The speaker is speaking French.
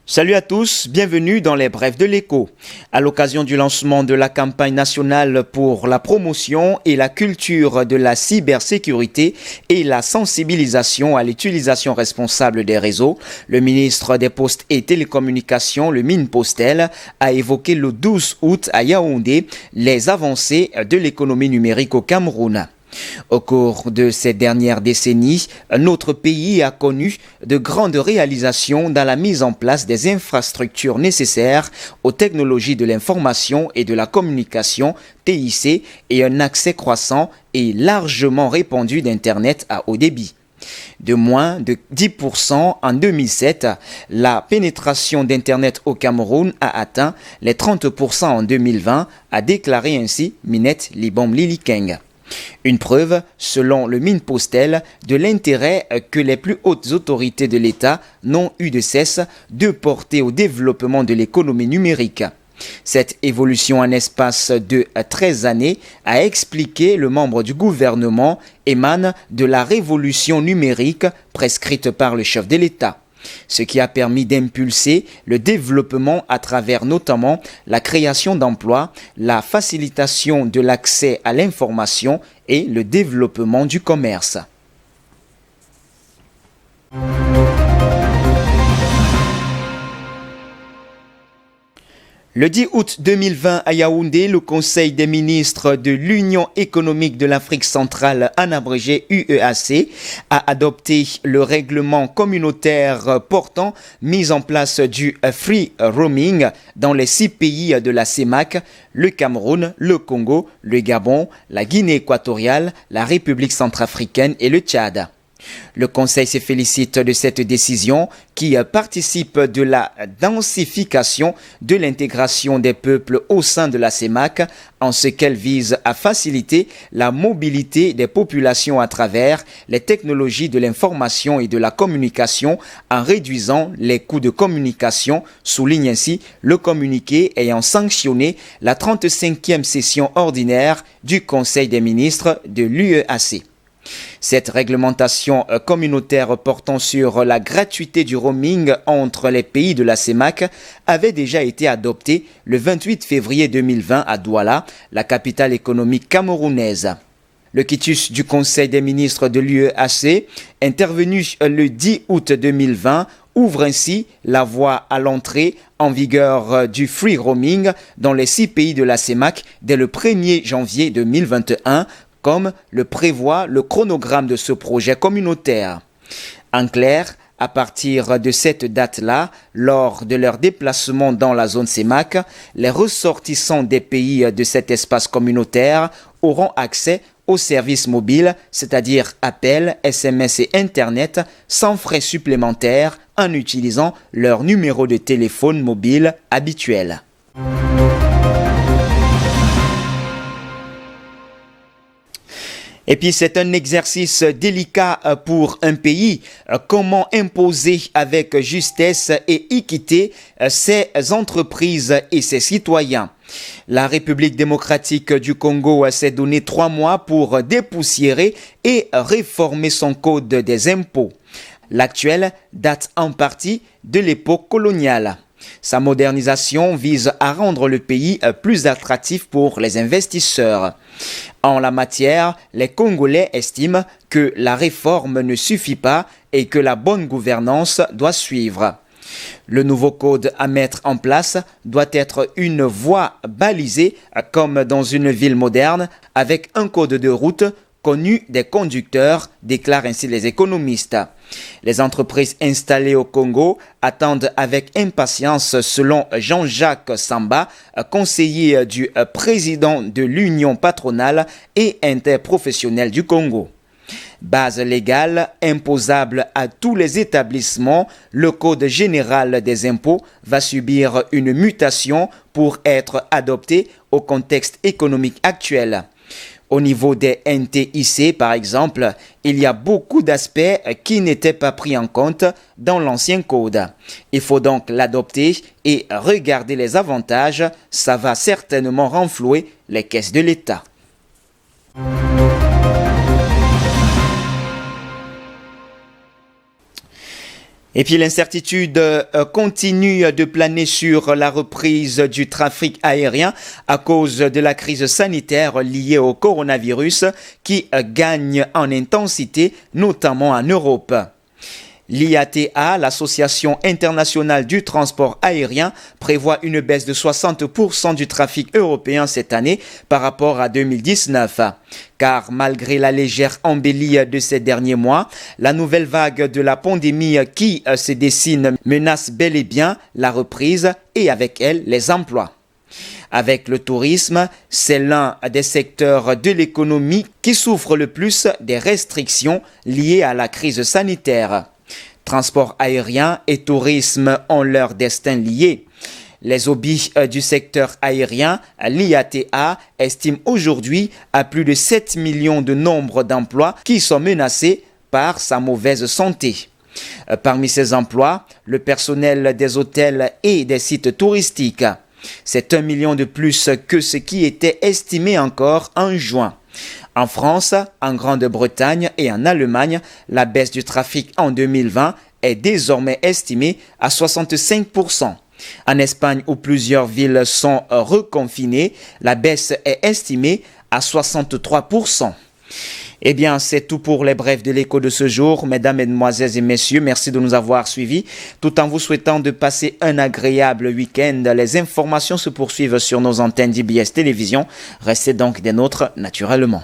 Salut à tous, bienvenue dans les brèves de l'écho. À l'occasion du lancement de la campagne nationale pour la promotion et la culture de la cybersécurité et la sensibilisation à l'utilisation responsable des réseaux, le ministre des Postes et Télécommunications, le MINPOSTEL, a évoqué le 12 août à Yaoundé les avancées de l'économie numérique au Cameroun. Au cours de ces dernières décennies, notre pays a connu de grandes réalisations dans la mise en place des infrastructures nécessaires aux technologies de l'information et de la communication TIC et un accès croissant et largement répandu d'Internet à haut débit. De moins de 10% en 2007, la pénétration d'Internet au Cameroun a atteint les 30% en 2020, a déclaré ainsi Minette Libom Lilikeng. Une preuve, selon le MINPOSTEL, de l'intérêt que les plus hautes autorités de l'État n'ont eu de cesse de porter au développement de l'économie numérique. Cette évolution en espace de 13 années, a expliqué le membre du gouvernement, émane de la révolution numérique prescrite par le chef de l'État. Ce qui a permis d'impulser le développement à travers notamment la création d'emplois, la facilitation de l'accès à l'information et le développement du commerce. Le 10 août 2020 à Yaoundé, le Conseil des ministres de l'Union économique de l'Afrique centrale, en abrégé UEAC, a adopté le règlement communautaire portant mise en place du free roaming dans les 6 pays de la CEMAC, le Cameroun, le Congo, le Gabon, la Guinée équatoriale, la République centrafricaine et le Tchad. Le Conseil se félicite de cette décision qui participe de la densification de l'intégration des peuples au sein de la CEMAC en ce qu'elle vise à faciliter la mobilité des populations à travers les technologies de l'information et de la communication en réduisant les coûts de communication, souligne ainsi le communiqué ayant sanctionné la 35e session ordinaire du Conseil des ministres de l'UEAC. Cette réglementation communautaire portant sur la gratuité du roaming entre les pays de la CEMAC avait déjà été adoptée le 28 février 2020 à Douala, la capitale économique camerounaise. Le quitus du Conseil des ministres de l'UEAC, intervenu le 10 août 2020, ouvre ainsi la voie à l'entrée en vigueur du free roaming dans les 6 pays de la CEMAC dès le 1er janvier 2021, comme le prévoit le chronogramme de ce projet communautaire. En clair, à partir de cette date-là, lors de leur déplacement dans la zone CEMAC, les ressortissants des pays de cet espace communautaire auront accès aux services mobiles, c'est-à-dire appels, SMS et Internet, sans frais supplémentaires en utilisant leur numéro de téléphone mobile habituel. Et puis c'est un exercice délicat pour un pays. Comment imposer avec justesse et équité ses entreprises et ses citoyens? La République démocratique du Congo s'est donné 3 mois pour dépoussiérer et réformer son code des impôts. L'actuel date en partie de l'époque coloniale. Sa modernisation vise à rendre le pays plus attractif pour les investisseurs. En la matière, les Congolais estiment que la réforme ne suffit pas et que la bonne gouvernance doit suivre. Le nouveau code à mettre en place doit être une voie balisée comme dans une ville moderne avec un code de route connu des conducteurs, déclarent ainsi les économistes. Les entreprises installées au Congo attendent avec impatience, selon Jean-Jacques Samba, conseiller du président de l'Union patronale et interprofessionnelle du Congo. Base légale imposable à tous les établissements, le Code général des impôts va subir une mutation pour être adopté au contexte économique actuel. Au niveau des NTIC, par exemple, il y a beaucoup d'aspects qui n'étaient pas pris en compte dans l'ancien code. Il faut donc l'adopter et regarder les avantages. Ça va certainement renflouer les caisses de l'État. Et puis l'incertitude continue de planer sur la reprise du trafic aérien à cause de la crise sanitaire liée au coronavirus qui gagne en intensité, notamment en Europe. L'IATA, l'Association internationale du transport aérien, prévoit une baisse de 60% du trafic européen cette année par rapport à 2019. Car malgré la légère embellie de ces derniers mois, la nouvelle vague de la pandémie qui se dessine menace bel et bien la reprise et avec elle les emplois. Avec le tourisme, c'est l'un des secteurs de l'économie qui souffre le plus des restrictions liées à la crise sanitaire. Transport aérien et tourisme ont leur destin lié. Les hobbies du secteur aérien, l'IATA estime aujourd'hui à plus de 7 millions de nombre d'emplois qui sont menacés par sa mauvaise santé. Parmi ces emplois, le personnel des hôtels et des sites touristiques. C'est 1 million de plus que ce qui était estimé encore en juin. En France, en Grande-Bretagne et en Allemagne, la baisse du trafic en 2020 est désormais estimée à 65%. En Espagne, où plusieurs villes sont reconfinées, la baisse est estimée à 63%. Eh bien, c'est tout pour les brefs de l'écho de ce jour. Mesdames, Mesdemoiselles et Messieurs, merci de nous avoir suivis. Tout en vous souhaitant de passer un agréable week-end, les informations se poursuivent sur nos antennes d'IBS Télévision. Restez donc des nôtres naturellement.